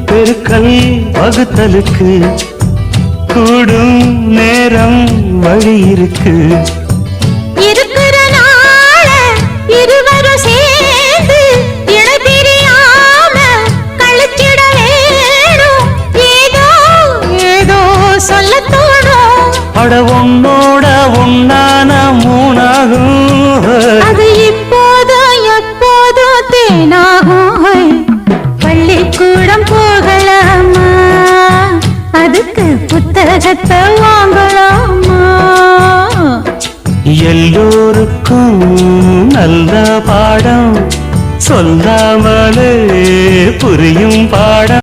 பெருக்கல் வகுத்தலுக்கு கூடும் நேரம் வழி இருக்கு. இருக்கிற நாள இருவரும் சேர்ந்து இணை பிரியாம கழிச்சிட வேணும். ஏதோ ஏதோ சொல்ல தோணும். அட உன்னோட உன்னான மூணாகும். அது இப்போதும் எப்போதும் தேனாகும். பள்ளிக்கூடம் போகலாமா, அதுக்கு புத்தகத்தை வாங்கலாமா? எல்லோருக்கும் நல்ல பாடம் சொல்லாமலே புரியும் பாடம்.